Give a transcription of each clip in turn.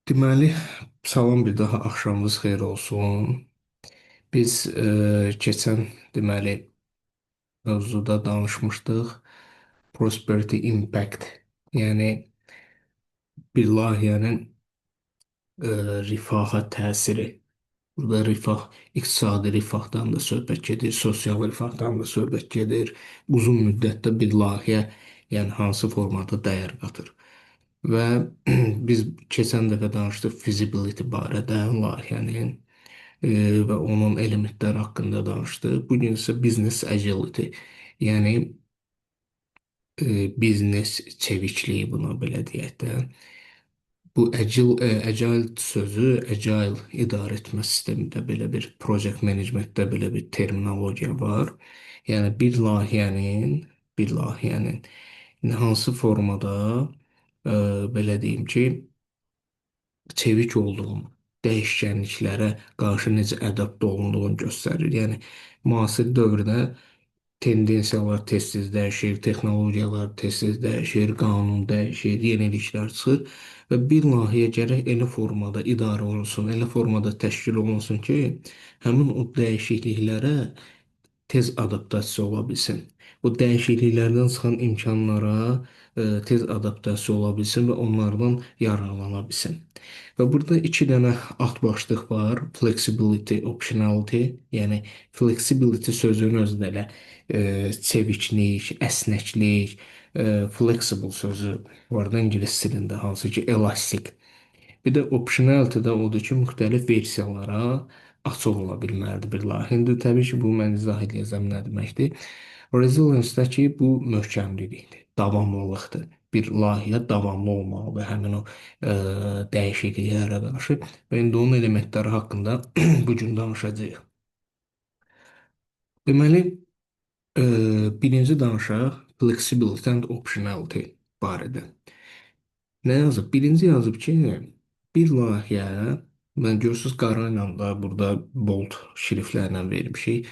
Deməli, salam bir daha axşamınız xeyir olsun. Biz keçən deməli mövzuda danışmışdıq. Prosperity Impact, yəni bir layihənin rifaha təsiri. Burada rifah, iqtisadi rifahdan da söhbət gedir, sosial rifahdan da söhbət gedir. Uzun müddətdə bir layihə, yəni hansı formada dəyər qatır. Və biz keçən dəfə danışdıq feasibility barədə layihənin. Və onun elementləri haqqında danışdıq. Bu gün isə business agility, yəni biznes çevikliyi buna belə deyək də. Bu agile sözü, agile idarə etmə sistemində belə bir project managementdə belə bir terminologiya var. Yəni bir layihənin hansı formada belə deyim ki, çevik olduğunu, dəyişkənliklərə qarşı necə adapte olunduğunu göstərir. Yəni müasir dövrdə tendensiyalar tez-tez dəyişir, texnologiyalar tez-tez dəyişir, qanun dəyişir, yeniliklər çıxır və bir layihə gərək elə formada idarə olunsun, elə formada təşkil olunsun ki, həmin o dəyişikliklərə tez adaptasiya ola bilsin. Bu dəyişikliklərdən çıxan imkanlara tez adaptasiya ola bilsin və onlardan yararlana bilsin. Və burada iki dənə alt başlıq var. Flexibility, optionality. Yəni flexibility sözünün özündə elə çeviklik, əsnəklik, flexible sözü var da ingilis dilində, hansı ki elastik. Bir də optionality də odur ki, müxtəlif versiyalara açıq ola bilməlidir bir layihə. İndi təbii ki, bu mən izah edəcəm nə deməkdir. Resilience-dəki bu möhkəmlilikdir, davamlılıqdır. Bir layihə davamlı olmalıdır həmin o dəyişikliklərə qarşı. Və indi onun elementləri haqqında bu gün danışacağıq. Deməli, birinci danışaq flexibility and optionality barədə. Nə yazıb? Birinci yazıb ki, bir layihə, mən görürsüz qara ilə da burada bold şriftlərlə vermişik.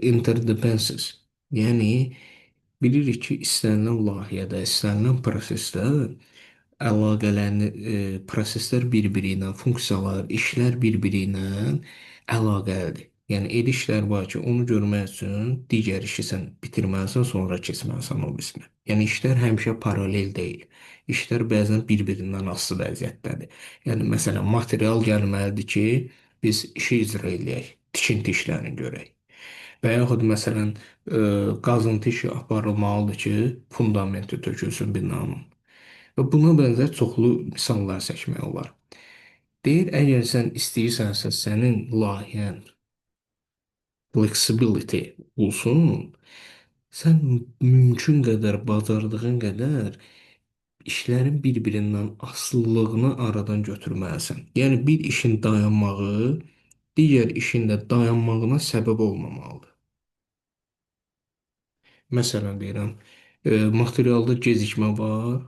Interdependencies. Yəni bilirik ki, istənilən layihədə, istənilən prosesdə proseslər bir-biri ilə, funksiyalar, işlər bir-biri ilə əlaqəlidir. Yəni elə işlər var ki, onu görmək üçün digər işi sən bitirməlisən, sonra keçməlisən o birisinə. Yəni işlər həmişə paralel deyil. İşlər bəzən bir-birindən asılı vəziyyətdədir. Yəni məsələn, material gəlməlidir ki, biz işi icra eləyək, tikinti işlərini görək. Və yaxud məsələn, qazıntı işi aparılmalıdır ki, fundamenti tökülsün binanın. Və buna bənzər çoxlu misallar çəkmək olar. Deyir, əgər sən istəyirsənsə sənin layihən flexibility olsun, sən mümkün qədər, bacardığın qədər işlərin bir-birindən asılılığını aradan götürməlisən. Yəni bir işin dayanmağı digər işin də dayanmağına səbəb olmamalıdır. Məsələn deyirəm, materialda gecikmə var,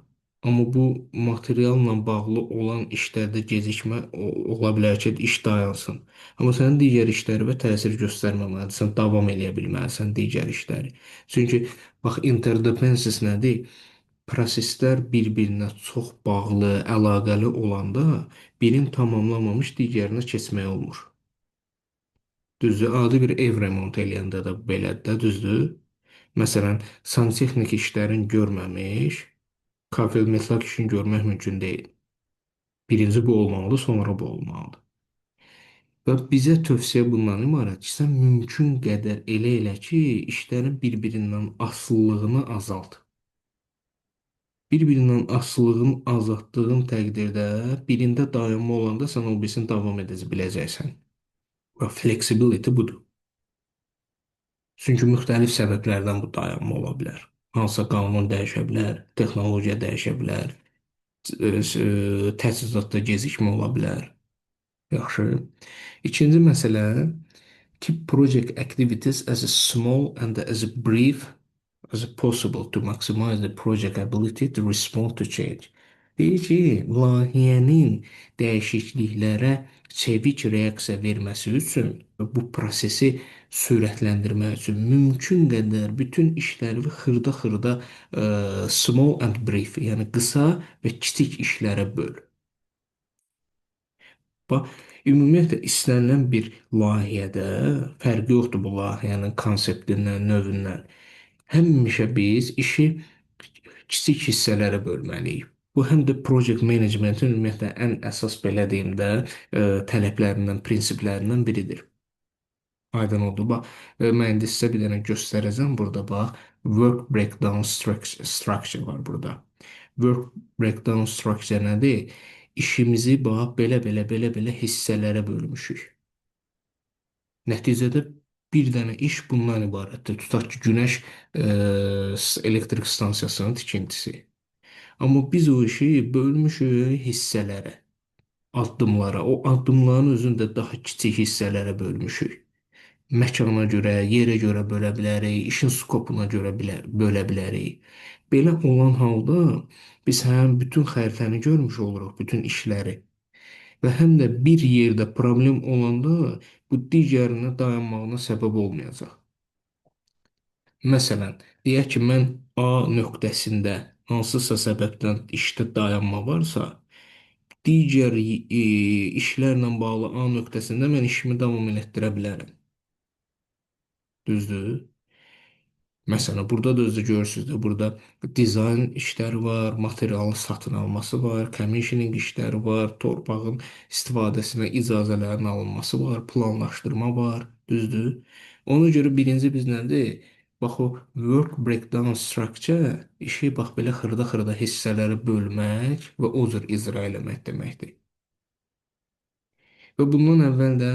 amma bu materialla bağlı olan işlərdə gecikmə ola bilər ki, iş dayansın. Amma sənin digər işlərinə təsir göstərməməlisən, davam edə bilməlisən digər işləri. Çünki bax interdependencies nədir? Proseslər bir-birinə çox bağlı, əlaqəli olanda birini tamamlamamış digərinə keçmək olmur. Düzdür, adi bir ev remontu eləyəndə də belədir də, düzdür? Məsələn, santexnik işlərin görməmiş, kafelmeslak işini görmək mümkün deyil. Birinci bu olmalıdır, sonra bu olmalıdır. Və bizə tövsiyə bundan ibarət ki, sən mümkün qədər elə ki, işlərin bir-birindən asılılığını azalt. Bir-birindən asılılığını azaltdığın təqdirdə birində dayanma olanda sən o birisini davam edə biləcəksən. Və flexibility budur. Çünki müxtəlif səbəblərdən bu dayanma ola bilər. Hansısa qanun dəyişə bilər, texnologiya dəyişə bilər, təchizatda gecikmə ola bilər. Yaxşı. İkinci məsələ, keep project activities as small and as brief as possible to maximize the project ability to respond to change. Deyir ki, layihənin dəyişikliklərə çevik reaksiya verməsi üçün və bu prosesi sürətləndirmək üçün mümkün qədər bütün işləri xırda-xırda small and brief, yəni qısa və kiçik işlərə böl. Bax, ümumiyyətlə istənilən bir layihədə fərqi yoxdur bu layihənin konseptindən, növündən. Həmişə biz işi kiçik hissələrə bölməliyik. Bu həm də project managementin ümumiyyətlə ən əsas belə deyim də tələblərindən, prinsiplərindən biridir. Aydın oldu. Bax, mən indi sizə bir dənə göstərəcəm burada bax. Work breakdown structure var burada. Work breakdown structure nədir? İşimizi bax belə hissələrə bölmüşük. Nəticədə bir dənə iş bundan ibarətdir. Tutaq ki, günəş elektrik stansiyasının tikintisi. Amma biz o işi bölmüşük hissələrə, addımlara. O addımların özünü də daha kiçik hissələrə bölmüşük. Məkana görə, yerə görə bölə bilərik, işin skopuna görə bölə bilərik. Belə olan halda biz həm bütün xəritəni görmüş oluruq, bütün işləri və həm də bir yerdə problem olanda bu digərinə dayanmağına səbəb olmayacaq. Məsələn, deyək ki, mən A nöqtəsində hansısa səbəbdən işdə dayanma varsa, digər işlərlə bağlı A nöqtəsində mən işimi davam etdirə bilərəm. Düzdür? Məsələn, burada da özü görürsünüz də, burada dizayn işləri var, materialın satın alması var, commissioning işləri var, torpağın istifadəsinə icazələrin alınması var, planlaşdırma var, düzdür? Ona görə birinci biz nədir? Bax o work breakdown structure işi bax belə xırda-xırda hissələrə bölmək və o cür icra eləmək deməkdir. Və bundan əvvəl də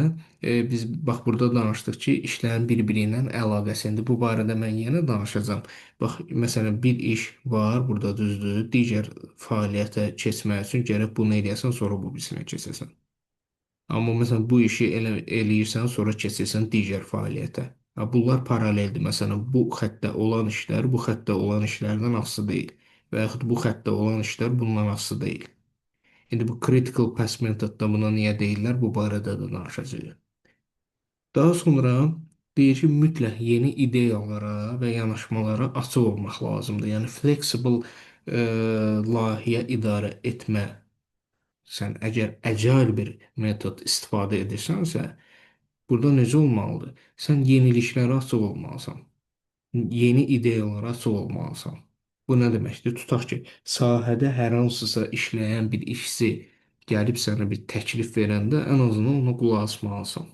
biz bax burada danışdıq ki, işlərin bir-biri ilə əlaqəsində. Bu barədə mən yenə danışacağam. Bax, məsələn, bir iş var, burada düzdür. Digər fəaliyyətə keçmək üçün gərək bunu eləyəsən, sonra bu birisinə keçəsən. Amma məsələn, bu işi eləyirsən, sonra keçirsən digər fəaliyyətə. Ha, bunlar paraleldir. Məsələn, bu xəttdə olan işlər bu xəttdə olan işlərdən asılı deyil. Və yaxud bu xəttdə olan işlər bundan asılı deyil. İndi bu critical path metodda buna niyə deyirlər? Bu barədə də danışacağıq. Daha sonra deyir ki, mütləq yeni ideyalara və yanaşmalara açıq olmaq lazımdır. Yəni flexible layihə idarə etmə. Sən əgər agile bir metod istifadə edirsənsə, burada necə olmalıdır? Sən yeniliklərə açıq olmalısan. Yeni ideyalara açıq olmalısan. Bu nə deməkdir? Tutaq ki, sahədə hər hansısa işləyən bir işçi gəlib sənə bir təklif verəndə ən azından ona qulaq asmalısan.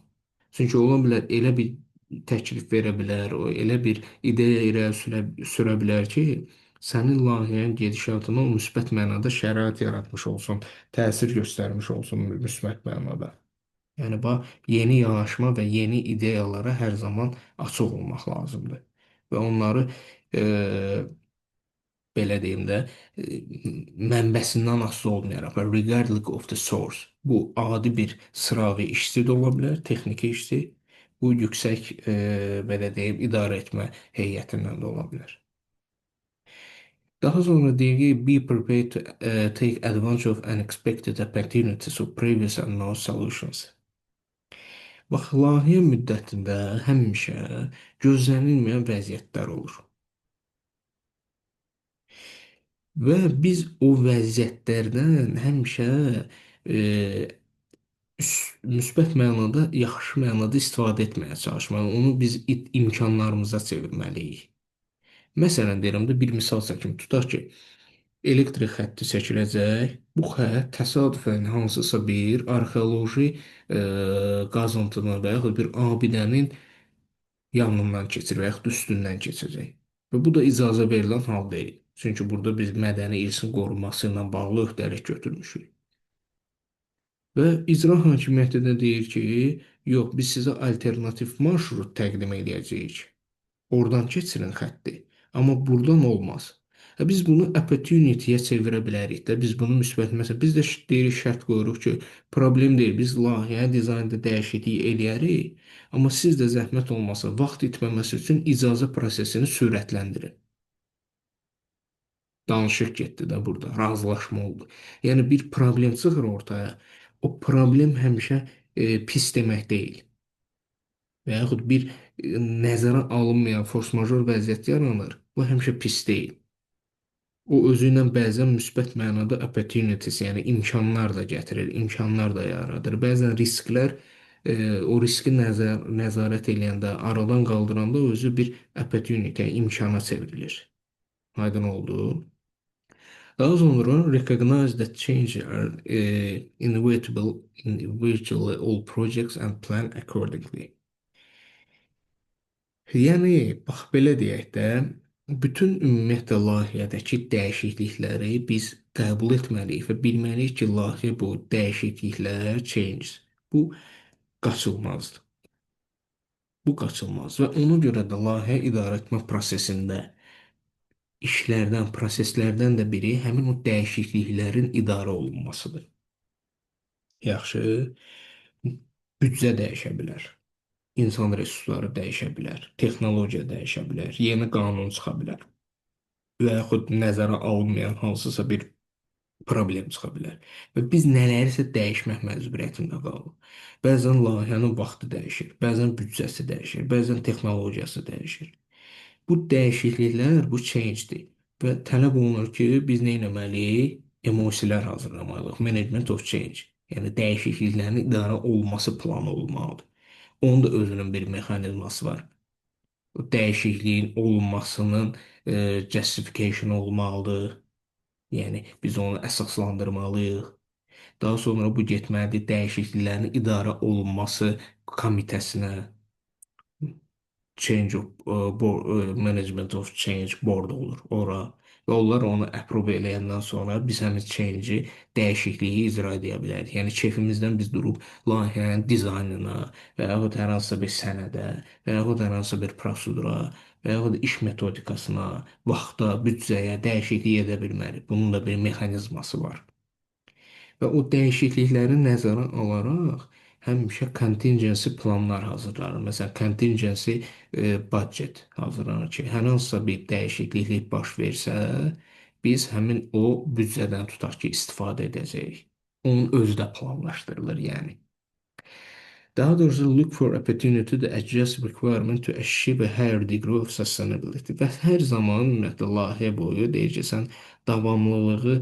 Çünki ola bilər elə bir təklif verə bilər, o elə bir ideya irəli sürə bilər ki, sənin layihənin gedişatına o müsbət mənada şərait yaratmış olsun, təsir göstərmiş olsun müsbət mənada. Yəni bax, yeni yanaşma və yeni ideyalara hər zaman açıq olmaq lazımdır. Və onları e, belə deyim də, mənbəsindən asılı olmayaraq, regardless of the source. Bu adi bir sıravi işçi də ola bilər, texniki işçi. Bu yüksək belə deyim, idarə etmə heyətindən də ola bilər. Daha sonra deyir ki, be prepared to take advantage of unexpected opportunities of previous unknown solutions. Bax, layihə müddətində həmişə gözlənilməyən vəziyyətlər olur. Və biz o vəziyyətlərdən həmişə e, müsbət mənada, yaxşı mənada istifadə etməyə çalışmalıyıq. Onu biz imkanlarımıza çevirməliyik. Məsələn, deyirəm də bir misal çəkim. Tutaq ki, elektrik xətti çəkiləcək. Bu xətt təsadüfən hansısa bir arxeoloji qazıntının və yaxud bir abidənin yanından keçir və yaxud üstündən keçəcək. Və bu da icazə verilən hal deyil. Çünki burada biz mədəni irsin qorunması ilə bağlı öhdəlik götürmüşük. Və icra hakimiyyəti də deyir ki, yox, biz sizə alternativ marşrut təqdim edəcəyik. Oradan keçirin xətti. Amma buradan olmaz. Biz bunu opportunity-yə çevirə bilərik də. Biz bunu müsbət, məsələn, biz də deyirik, şərt qoyuruq ki, problem deyil. Biz layihə, dizaynda dəyişiklik eləyərik. Amma siz də zəhmət olmasa, vaxt itməməsi üçün icazə prosesini sürətləndirin. Danışıq getdi də burada, razılaşma oldu. Yəni bir problem çıxır ortaya. O problem həmişə pis demək deyil. Və yaxud bir nəzərə alınmayan force major vəziyyət yaranır. Bu həmişə pis deyil. O özü ilə bəzən müsbət mənada opportunities, yəni imkanlar da gətirir, imkanlar da yaradır. Bəzən risklər o riski nəzarət edəndə, aradan qaldıranda özü bir opportunity, imkana çevrilir. Aydın oldu. Daha sonra recognize that change are inevitable in virtually all projects and plan accordingly. Yəni, bax belə deyək də, bütün ümumiyyətlə layihədəki dəyişiklikləri biz qəbul etməliyik və bilməliyik ki, layihə bu dəyişikliklər, changes, bu qaçılmazdır. Bu qaçılmaz və ona görə də layihə idarə etmə prosesində işlərdən, proseslərdən də biri həmin o dəyişikliklərin idarə olunmasıdır. Yaxşı, büdcə dəyişə bilər, insan resursları dəyişə bilər, texnologiya dəyişə bilər, yeni qanun çıxa bilər və yaxud nəzərə alınmayan hansısa bir problem çıxa bilər. Və biz nələrisə dəyişmək məcburiyyətində qalırıq. Bəzən layihənin vaxtı dəyişir, bəzən büdcəsi dəyişir, bəzən texnologiyası dəyişir. Bu dəyişikliklər, bu change-dir və tələb olunur ki, biz nə etməliyik? Emosiyalar hazırlamalıyıq. Management of change. Yəni dəyişikliklərin idarə olunması planı olmalıdır. Onun da özünün bir mexanizması var. O dəyişikliyin olunmasının justification olmalıdır. Yəni biz onu əsaslandırmalıyıq. Daha sonra bu getməlidir dəyişikliklərin idarə olunması komitəsinə, change of management of change board olur ora və onlar onu approve eləyəndən sonra biz həmin change-i, dəyişikliyi icra edə bilərik. Yəni keyfimizdən biz durub layihənin dizaynına və yaxud hər hansısa bir sənədə və yaxud hər hansısa bir prosedura və yaxud iş metodikasına, vaxta, büdcəyə dəyişiklik edə bilmərik. Bunun da bir mexanizması var. Və o dəyişiklikləri nəzərə alaraq həmişə contingency planlar hazırlanır. Məsələn, contingency budget hazırlanır ki, hər hansısa bir dəyişiklik baş versə, biz həmin o büdcədən tutaq ki, istifadə edəcəyik. Onun özü də planlaşdırılır, yəni. Daha doğrusu look for opportunity to adjust requirement to achieve a higher degree of sustainability. Və hər zaman ümumiyyətlə layihə boyu deyir ki, sən davamlılığı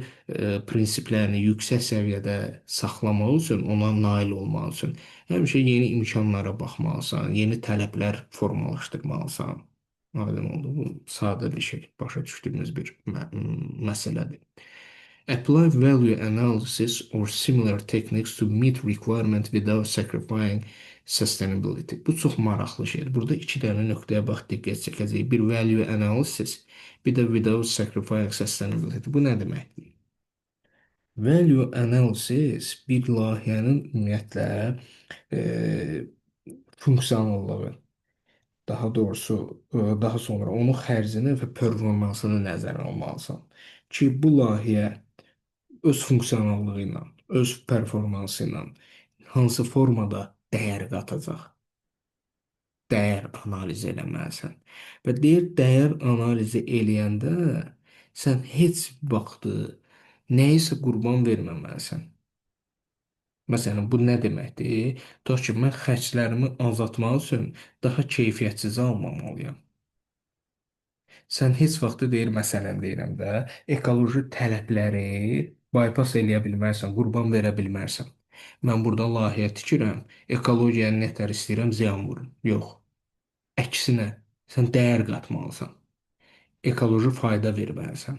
prinsiplərini yüksək səviyyədə saxlamaq üçün, ona nail olmaq üçün həmişə yeni imkanlara baxmalısan, yeni tələblər formalaşdırmalısan. Aydın oldu. Bu sadə bir şey, başa düşdüyümüz bir məsələdir. Apply value analysis or similar techniques to meet requirement without sacrificing sustainability. Bu çox maraqlı şeydir. Burada iki dənə nöqtəyə bax diqqət çəkəcək. Bir value analysis, bir də without sacrificing sustainability. Bu nə deməkdir? Value analysis bir layihənin ümumiyyətlə e, funksionallığı, daha doğrusu daha sonra onun xərcini və performansını nəzərə almalısan ki, bu layihə öz funksionallığı ilə, öz performansı ilə hansı formada dəyər qatacaq, dəyər analizi eləməlisən. Və deyir, dəyər analizi eləyəndə sən heç vaxtı nəyisə qurban verməməlisən. Məsələn, bu nə deməkdir? Tutaq ki, mən xərclərimi azaltmaq üçün daha keyfiyyətsiz almamalıyam. Sən heç vaxtı deyir, məsələn deyirəm də, ekoloji tələbləri bypass eləyə bilmərsən, qurban verə bilmərsən. Mən burada layihə tikirəm, ekologiyaya nətər istəyirəm, ziyan vurum. Yox. Əksinə, sən dəyər qatmalısan. Ekoloji fayda verməlisən.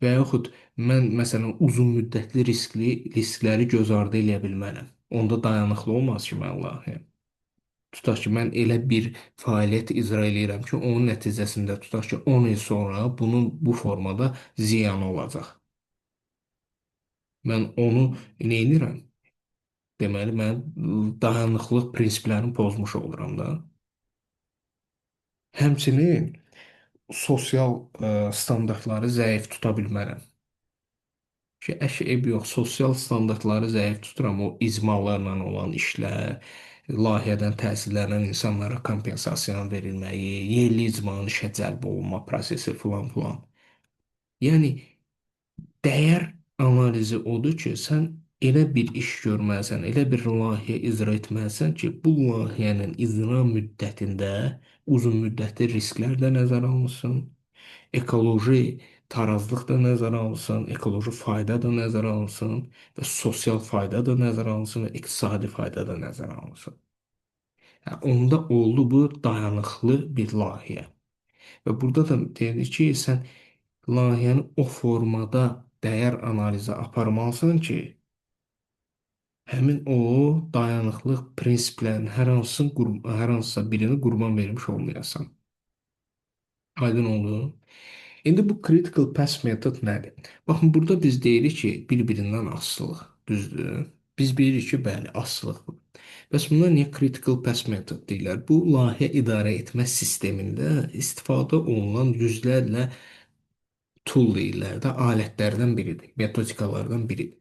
Və yaxud mən məsələn uzun müddətli riskləri göz ardı eləyə bilmərəm. Onda dayanıqlı olmaz ki, mən layihə. Tutaq ki, mən elə bir fəaliyyət icra eləyirəm ki, onun nəticəsində tutaq ki, 10 il sonra bunun bu formada ziyanı olacaq. Mən onu neynirəm? Deməli, mən dayanıqlıq prinsiplərini pozmuş oluram da. Həmçinin sosial standartları zəif tuta bilmərəm. Ki, ev yox, sosial standartları zəif tuturam, o icmalarla olan işlər, layihədən təsirlənən insanlara kompensasiya verilməyi, yerli icmanın işə cəlb olunma prosesi filan filan. Yəni dəyər analizi odur ki, sən elə bir iş görməlisən, elə bir layihə icra etməlisən ki, bu layihənin icra müddətində uzun müddətli risklər də nəzərə alınsın, ekoloji tarazlıq da nəzərə alınsın, ekoloji fayda da nəzərə alınsın və sosial fayda da nəzərə alınsın və iqtisadi fayda da nəzərə alınsın. Yəni, onda oldu bu dayanıqlı bir layihə. Və burada da deyir ki, sən layihəni o formada dəyər analizi aparmalısan ki, həmin o dayanıqlıq prinsiplərinin hər hansısa birini qurban vermiş olmayasan. Aydın oldu. İndi bu critical path metod nədir? Baxın, burada biz deyirik ki, bir-birindən asılılıq. Düzdür? Biz bilirik ki, bəli, asılılıq bu. Bəs buna niyə critical path method deyirlər? Bu layihə idarə etmə sistemində istifadə olunan yüzlərlə tool deyirlər də, alətlərdən biridir, metodikalardan biridir.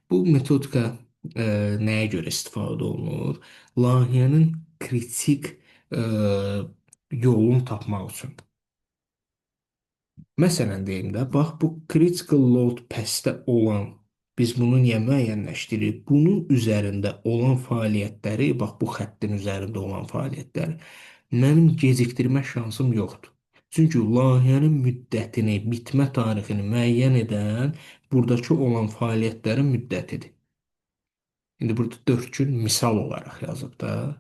Bu metodika nəyə görə istifadə olunur? Layihənin kritik e, yolunu tapmaq üçün. Məsələn deyim də, bax bu critical load path-də olan biz bunu niyə müəyyənləşdiririk? Bunun üzərində olan fəaliyyətləri, bax bu xəttin üzərində olan fəaliyyətləri mənim gecikdirmə şansım yoxdur. Çünki layihənin müddətini, bitmə tarixini müəyyən edən buradakı olan fəaliyyətlərin müddətidir. İndi burada 4 gün misal olaraq yazıb da.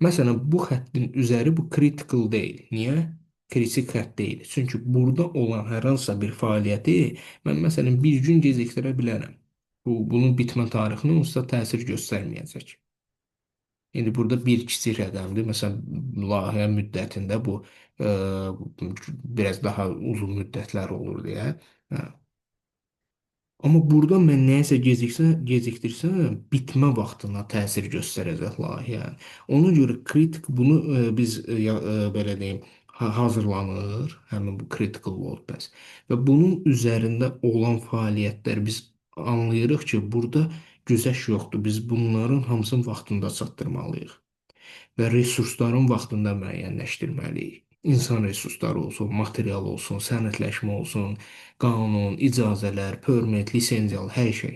Məsələn, bu xəttin üzəri bu critical deyil. Niyə? Kritik xətt deyil. Çünki burada olan hər hansısa bir fəaliyyəti mən məsələn bir gün gecikdirə bilərəm. Bunun bitmə tarixinə onsuz da təsir göstərməyəcək. İndi burada bir kiçik rəqəmdir. Məsələn, layihə müddətində bu biraz daha uzun müddətlər olur deyə. Hə. Amma burada mən nəyəsə gecikdirsəm, bitmə vaxtına təsir göstərəcək layihə. Ona görə kritik bunu biz belə deyim, hazırlanır həmin bu critical load path və bunun üzərində olan fəaliyyətlər biz anlayırıq ki, burada güzəşt yoxdur. Biz bunların hamısını vaxtında çatdırmalıyıq və resursların vaxtında müəyyənləşdirməliyik. İnsan resursları olsun, material olsun, sənədləşmə olsun, qanun, icazələr, permit, lisenziyalı hər şey.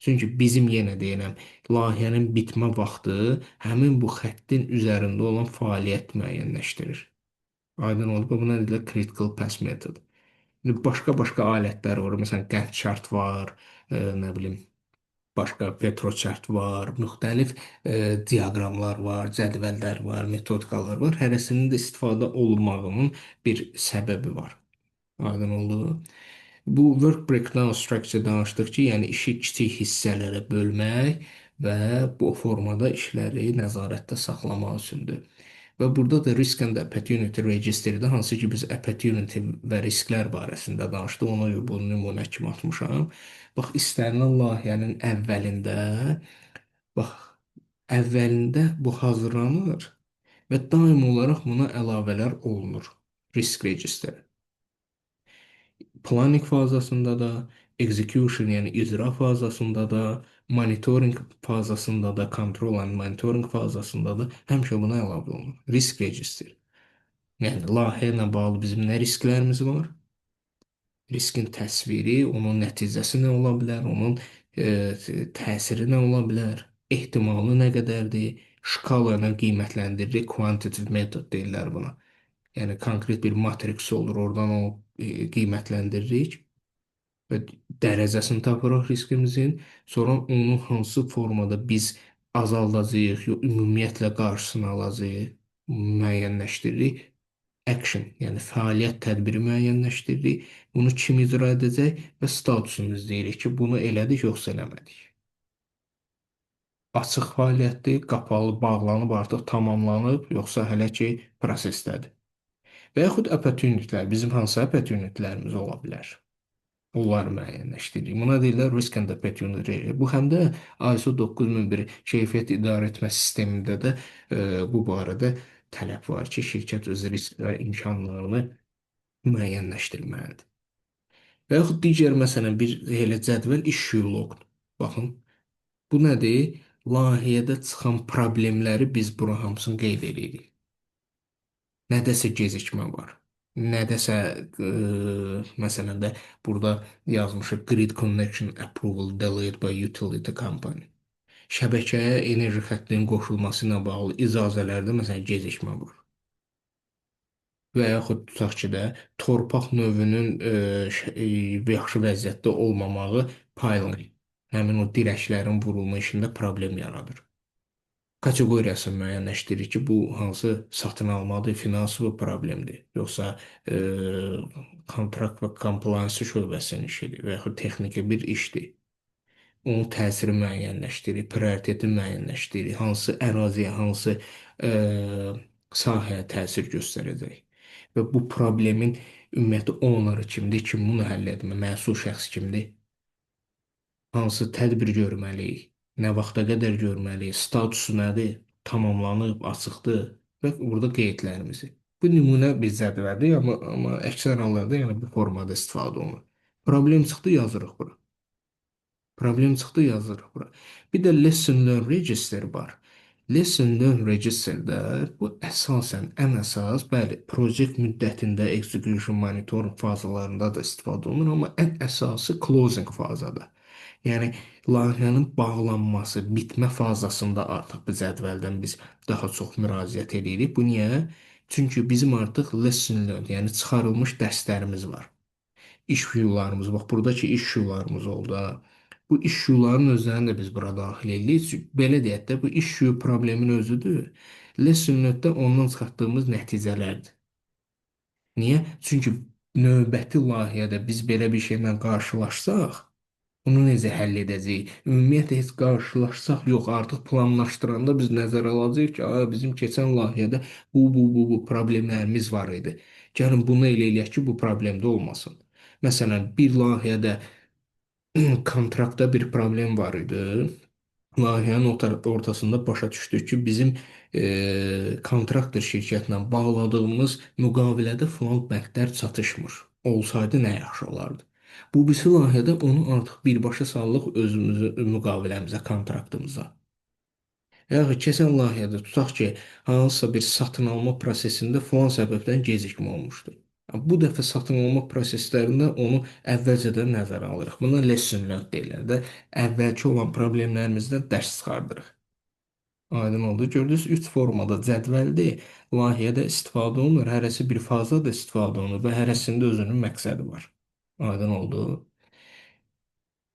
Çünki bizim yenə deyirəm, layihənin bitmə vaxtı həmin bu xəttin üzərində olan fəaliyyət müəyyənləşdirir. Aydın oldu. Bu nə deyirlər? Critical path method. Başqa-başqa alətlər var. Məsələn, Gantt chart var, nə bilim, başqa petrochart var, müxtəlif diaqramlar var, cədvəllər var, metodikalar var. Hərəsinin də istifadə olunmağının bir səbəbi var. Aydın oldu. Bu work breakdown structure danışdıq ki, yəni işi kiçik hissələrə bölmək və bu formada işləri nəzarətdə saxlamaq üçündür. Və burada da risk and opportunity registerdə hansı ki biz opportunity və risklər barəsində danışdıq, ona görə bunu nümunə kimi atmışam. Bax, istənilən layihənin bax, əvvəlində bu hazırlanır və daim olaraq buna əlavələr olunur. Risk register. Planning fazasında da, execution yəni icra fazasında da, monitoring fazasında da, control and monitoring fazasında da həmişə buna əlavə olunur. Risk register. Yəni layihə ilə bağlı bizim nə risklərimiz var? Riskin təsviri, onun nəticəsi nə ola bilər, onun təsiri nə ola bilər, ehtimalı nə qədərdir, şkala ilə qiymətləndiririk, quantitative method deyirlər buna. Yəni konkret bir matriks olur, oradan o qiymətləndiririk və dərəcəsini tapırıq riskimizin, sonra onu hansı formada biz azaldacağıq, yox ümumiyyətlə qarşısını alacağıq, müəyyənləşdiririk. Action, yəni fəaliyyət tədbiri müəyyənləşdiririk. Bunu kim icra edəcək və statusunu deyirik ki, bunu elədik, yoxsa eləmədik. Açıq fəaliyyətdir, qapalı, bağlanıb, artıq tamamlanıb, yoxsa hələ ki prosesdədir. Və yaxud opportunitylər, bizim hansı opportunitylərimiz ola bilər? Onları müəyyənləşdiririk. Buna deyirlər risk and opportunity. Bu həm də ISO 9001 keyfiyyət idarə etmə sistemində də bu barədə tələb var ki, şirkət öz risk və imkanlarını müəyyənləşdirməlidir. Və yaxud digər məsələn bir elə cədvəl iş yolluqdur. Baxın, bu nədir? Layihədə çıxan problemləri biz bura hamısını qeyd edirik. Nədəsə gecikmə var. Nədəsə məsələn də burada yazmışıq grid connection approval delayed by utility company. Şəbəkəyə enerji xəttinin qoşulması ilə bağlı icazələrdə məsələn gecikmə var. və yaxud tutaq ki də torpaq növünün yaxşı vəziyyətdə olmamağı piling, həmin o dirəklərin vurulma işində problem yaradır. Kateqoriyasını müəyyənləşdirir ki, bu hansı satın almadır, finansı problemdir, yoxsa e, kontrakt və compliance şöbəsinin işidir və yaxud texniki bir işdir. Onun təsiri müəyyənləşdirir, prioriteti müəyyənləşdirir, hansı əraziyə, hansı e, sahəyə təsir göstərəcək. Və bu problemin ümumiyyətlə onları kimdir, kim bunu həll etmə, məsul şəxs kimdir, hansı tədbir görməliyik, nə vaxta qədər görməliyik, statusu nədir, tamamlanıb, açıqdır və burada qeydlərimizi. Bu nümunə bir cədvəldir, amma əksər hallarda yəni bu formada istifadə olunur. Problem çıxdı, yazırıq bura. Problem çıxdı, yazırıq bura. Bir də Lesson Learn Register var. Lesson Learn Registerdə bu əsasən ən əsas, bəli, proyekt müddətində execution monitoring fazalarında da istifadə olunur, amma ən əsası closing fazada. Yəni layihənin bağlanması, bitmə fazasında artıq bu cədvəldən biz daha çox müraciət edirik. Bu niyə? Çünki bizim artıq lesson learned, yəni çıxarılmış dərslərimiz var. İş viewlarımız, bax buradakı iş viewlarımız oldu. Ha. Bu iş viewların özlərini də biz bura daxil edirik. Belə deyək də, bu iş view problemin özüdür. Lesson note-da ondan çıxartdığımız nəticələrdir. Niyə? Çünki növbəti layihədə biz belə bir şeylə qarşılaşsaq, bunu necə həll edəcəyik? Ümumiyyətlə heç qarşılaşsaq yox, artıq planlaşdıranda biz nəzərə alacağıq ki, bizim keçən layihədə bu problemlərimiz var idi. Gəlin bunu elə eləyək ki, bu problemdə olmasın. Məsələn, bir layihədə kontraktda bir problem var idi. Layihənin ortasında başa düşdük ki, bizim kontraktor şirkətlə bağladığımız müqavilədə filan bəndlər çatışmır. Olsaydı nə yaxşı olardı. Bu birisi layihədə onu artıq birbaşa sallıq özümüzü müqaviləmizə, kontraktımıza. Yəni keçən layihədə tutaq ki, hansısa bir satın alma prosesində filan səbəbdən gecikmə olmuşdu. Bu dəfə satın alma proseslərində onu əvvəlcədən nəzərə alırıq. Buna lesson learned deyirlər də. Əvvəlki olan problemlərimizdən dərs çıxardırıq. Aydın oldu. Gördünüz, üç formada cədvəldir. Layihədə istifadə olunur, hərəsi bir fazada istifadə olunur və hərəsində özünün məqsədi var. Aydın oldu.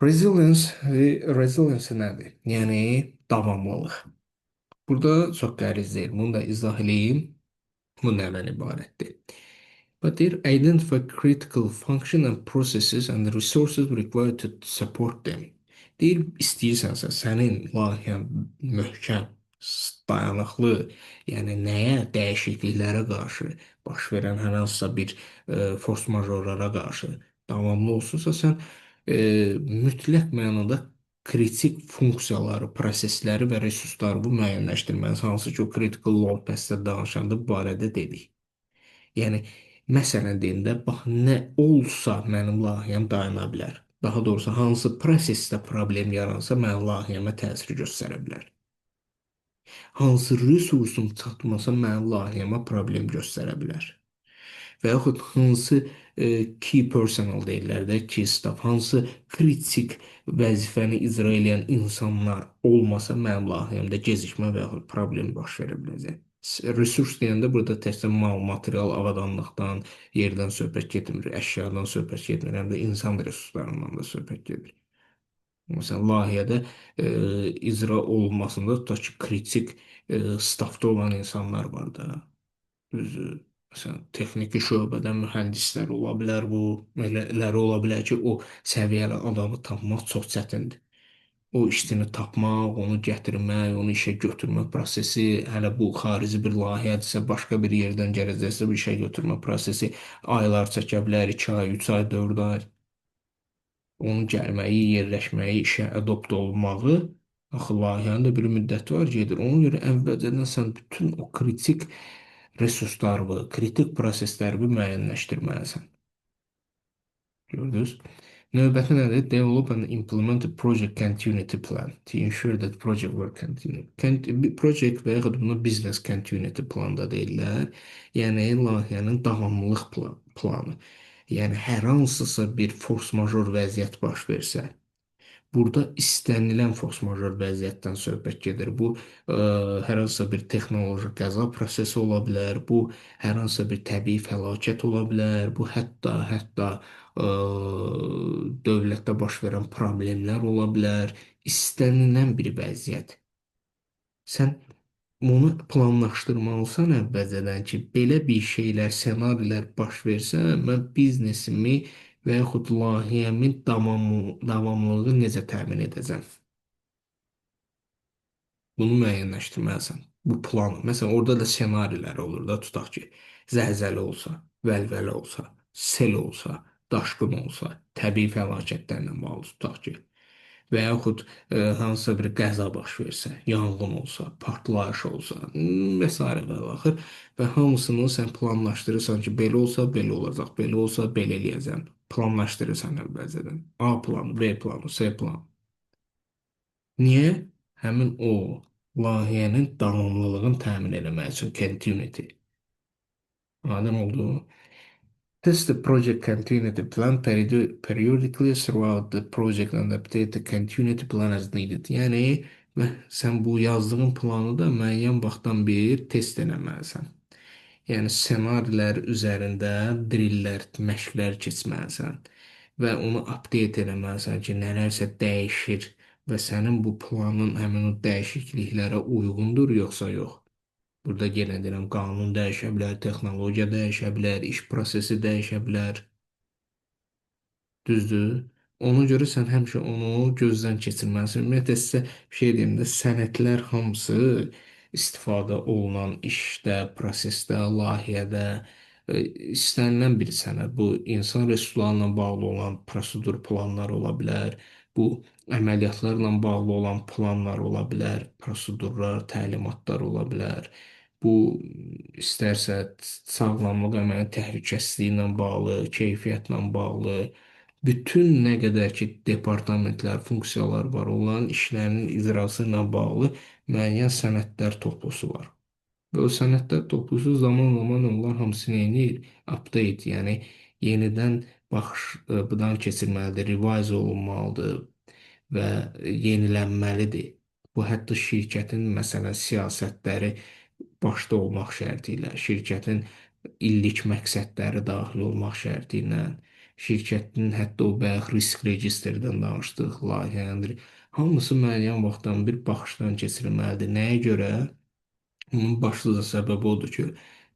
Resilience nədir? Yəni davamlılıq. Burada çox qəliz deyil. Bunu da izah edeyim. Bu nədən ibarətdir? But they identify critical function and processes and the resources required to support them. Deyir, istəyirsənsə sənin layihən möhkəm, dayanıqlı, yəni nəyə, dəyişikliklərə qarşı, baş verən hər hansısa bir force majorlara qarşı davamlı olsunsa, sən mütləq mənada kritik funksiyaları, prosesləri və resursları bu müəyyənləşdirməlisən. Hansı ki, o critical load testdə danışanda bu barədə dedik. Yəni, məsələn deyəndə, bax, nə olsa mənim layihəm dayana bilər. Daha doğrusu, hansı prosesdə problem yaransa mənim layihəmə təsir göstərə bilər. Hansı resursum çatmasa mənim layihəmə problem göstərə bilər. Və yaxud hansı key personal deyirlər də, key staff, hansı kritik vəzifəni icra edən insanlar olmasa mənim layihəmdə gecikmə və yaxud problem baş verə biləcək. Resurs deyəndə burada təkcə mal, material, avadanlıqdan, yerdən söhbət getmir, əşyadan söhbət getmir, həm də insan resurslarından da söhbət gedir. Məsələn, layihədə icra olunmasında tutaq ki, kritik stafda olan insanlar var da. Düzdür. Məsələn, texniki şöbədən mühəndislər ola bilər, bu elələri ola bilər ki, o səviyyəli adamı tapmaq çox çətindir. O işçini tapmaq, onu gətirmək, onu işə götürmə prosesi, hələ bu xarici bir layihədirsə, başqa bir yerdən gələcəksə bu işə götürmə prosesi aylar çəkə bilər, 2 ay, 3 ay, 4 ay. Onun gəlməyi, yerləşməyi, işə adopt olunmağı, axı layihənin də bir müddəti var, gedir. Ona görə əvvəlcədən sən bütün o kritik resursları, kritik prosesləri müəyyənləşdirməlisən. Gördünüz? Növbəti nədir? Develop and implement a project continuity plan to ensure that project work continue. Project və yaxud buna business continuity plan da deyirlər. Yəni, layihənin davamlılıq planı. Yəni, hər hansısa bir force major vəziyyət baş versə, Burada istənilən fors major vəziyyətdən söhbət gedir. Bu hər hansısa bir texnoloji qəza prosesi ola bilər, bu hər hansısa bir təbii fəlakət ola bilər, bu hətta ə, dövlətdə baş verən problemlər ola bilər. İstənilən bir vəziyyət. Sən bunu planlaşdırmalısan əvvəlcədən ki, belə bir şeylər, ssenarilər baş versə, mən biznesimi və yaxud layihəmin davamlılığı necə təmin edəcəm? Bunu müəyyənləşdirməlisən. Bu plan. Məsələn, orada da ssenarilər olur da, tutaq ki, zəlzələ olsa, vəlvələ olsa, sel olsa, daşqın olsa, təbii fəlakətlərlə bağlı tutaq ki, və yaxud hansısa bir qəza baş versə, yanğın olsa, partlayış olsa, və s. və axır və hamısını sən planlaşdırırsan ki, belə olsa belə olacaq, belə olsa belə eləyəcəm. Planlaşdırırsan əvvəlcədən. A planı, B planı, C planı. Niyə? Həmin o layihənin davamlılığını təmin etmək üçün continuity. Aydın oldu. Test the project continuity plan periodically throughout the project and update the continuity plan as needed. Yəni sən bu yazdığın planı da müəyyən vaxtdan bir test eləməlisən. Yəni ssenarilər üzərində drillər, məşqlər keçməlisən və onu update eləməlisən ki, nələrsə dəyişir və sənin bu planın həmin o dəyişikliklərə uyğundur yoxsa yox. Burada yenə deyirəm, qanun dəyişə bilər, texnologiya dəyişə bilər, iş prosesi dəyişə bilər. Düzdür? Ona görə sən həmişə onu gözdən keçirməlisən. Ümumiyyətlə sizə bir şey deyim də, sənədlər hamısı istifadə olunan işdə, prosesdə, layihədə istənilən bir sənəd. Bu insan resurslarla bağlı olan prosedur planlar ola bilər. Bu əməliyyatlarla bağlı olan planlar ola bilər, prosedurlar, təlimatlar ola bilər. Bu istərsə sağlamlıq əməyin təhlükəsizliyi ilə bağlı, keyfiyyətlə bağlı, bütün nə qədər ki departamentlər, funksiyalar var, onların işlərinin icrası ilə bağlı müəyyən sənədlər toplusu var. Və o sənədlər toplusu zaman-zaman onlar hamısını eləyir, update, yəni yenidən baxışdan keçirməlidir, revise olunmalıdır və yenilənməlidir. Bu hətta şirkətin məsələn siyasətləri başda olmaq şərti ilə, şirkətin illik məqsədləri daxil olmaq şərti ilə, şirkətin hətta o bayaq risk registrdən danışdıq, layihənin hamısı müəyyən vaxtdan bir baxışdan keçirilməlidir. Nəyə görə? Bunun başlıca səbəbi odur ki,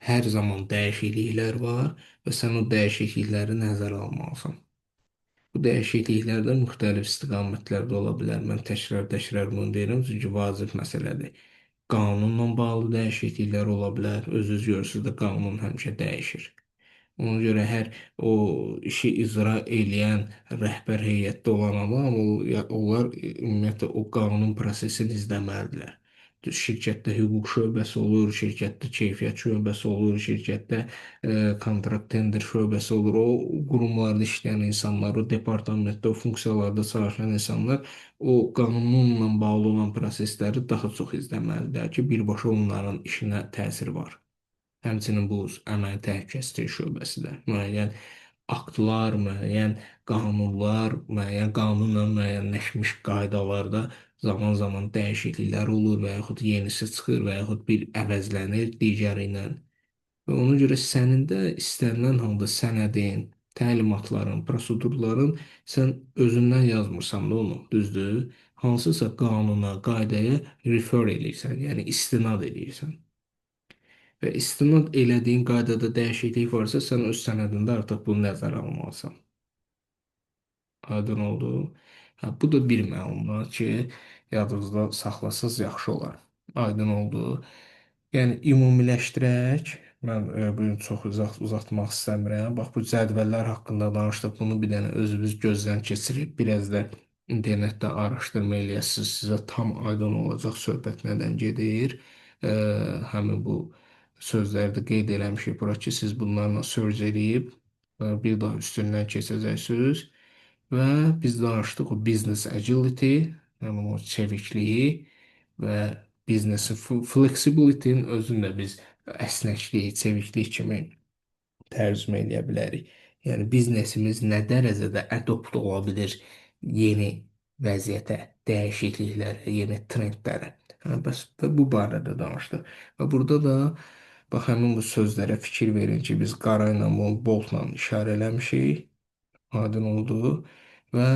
hər zaman dəyişikliklər var və sən o dəyişiklikləri nəzərə almalısan. Bu dəyişikliklər də müxtəlif istiqamətlərdə ola bilər. Mən təkrar-təkrar bunu deyirəm, çünki vacib məsələdir. Qanunla bağlı dəyişikliklər ola bilər. Özünüz görürsünüz də qanun həmişə dəyişir. Ona görə hər o işi icra eləyən rəhbər heyətdə olan adam, onlar ümumiyyətlə o qanun prosesini izləməlidirlər. Şirkətdə hüquq şöbəsi olur, şirkətdə keyfiyyət şöbəsi olur, şirkətdə kontrakt tender şöbəsi olur. O qurumlarda işləyən insanlar, o departamentdə, o funksiyalarda çalışan insanlar o qanunla bağlı olan prosesləri daha çox izləməlidirlər ki, birbaşa onların işinə təsir var. Həmçinin bu əmək təhlükəsizliyi şöbəsi də müəyyən aktlar, müəyyən qanunlar, müəyyən qanunla müəyyənləşmiş qaydalarda zaman-zaman dəyişikliklər olur və yaxud yenisi çıxır və yaxud bir əvəzlənir digəri ilə. Və ona görə sənin də istənilən halda sənədin, təlimatların, prosedurların sən özündən yazmırsan da onu, düzdür? Hansısa qanuna, qaydaya refer eləyirsən, yəni istinad eləyirsən. Və istinad elədiyin qaydada dəyişiklik varsa, sən öz sənədində artıq bunu nəzərə almalısan. Aydın oldu. Hə, bu da bir məlumat ki, yadınızda saxlasanız yaxşı olar. Aydın oldu. Yəni ümumiləşdirək, mən bu gün çox uzatmaq istəmirəm. Bax bu cədvəllər haqqında danışdıq. Bunu bir dənə özünüz gözdən keçirib, biraz da internetdə araşdırma eləyəsiniz. Sizə tam aydın olacaq söhbət nədən gedir. Həmin bu sözləri də qeyd eləmişik bura ki, siz bunlarla search edib bir daha üstündən keçəcəksiniz. Və biz danışdıq o business agility, yəni o çevikliyi və business flexibility-nin özünü də biz əsnəklik, çeviklik kimi tərcümə edə bilərik. Yəni biznesimiz nə dərəcədə adapt ola bilir yeni vəziyyətə, dəyişikliklərə, yeni trendlərə. Hə, bəs və bu barədə danışdıq. Və burada da bax həmin bu sözlərə fikir verin ki, biz qara ilə, boltla işarə eləmişik, aydın oldu və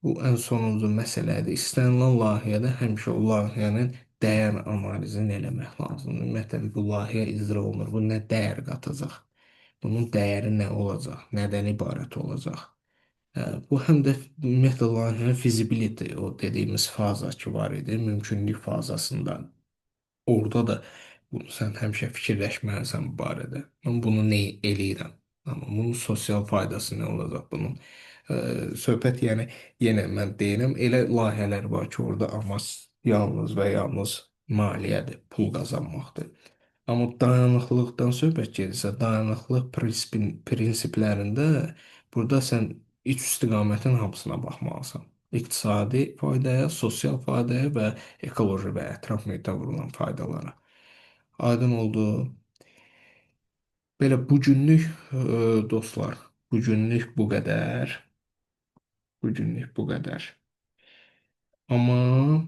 bu ən sonuncu məsələdir. İstənilən layihədə həmişə o layihənin dəyər analizini eləmək lazımdır. Ümumiyyətlə bu layihə icra olunur. Bu nə dəyər qatacaq? Bunun dəyəri nə olacaq? Nədən ibarət olacaq? Bu həm də ümumiyyətlə layihənin feasibility, o dediyimiz faza ki var idi, mümkünlük fazasında. Orada da bunu sən həmişə fikirləşməlisən bu barədə. Mən bunu nə eləyirəm? Amma bunun sosial faydası nə olacaq bunun? Söhbət yəni yenə mən deyirəm, elə layihələr var ki, orada amac yalnız və yalnız maliyyədir, pul qazanmaqdır. Amma dayanıqlıqdan söhbət gedirsə, dayanıqlıq prinsiplərində burada sən üç istiqamətin hamısına baxmalısan. İqtisadi faydaya, sosial faydaya və ekoloji və ətraf mühitə vurulan faydalara. Aydın oldu. Belə bugünlük dostlar, bugünlük bu qədər. Bugünlük bu qədər. Amma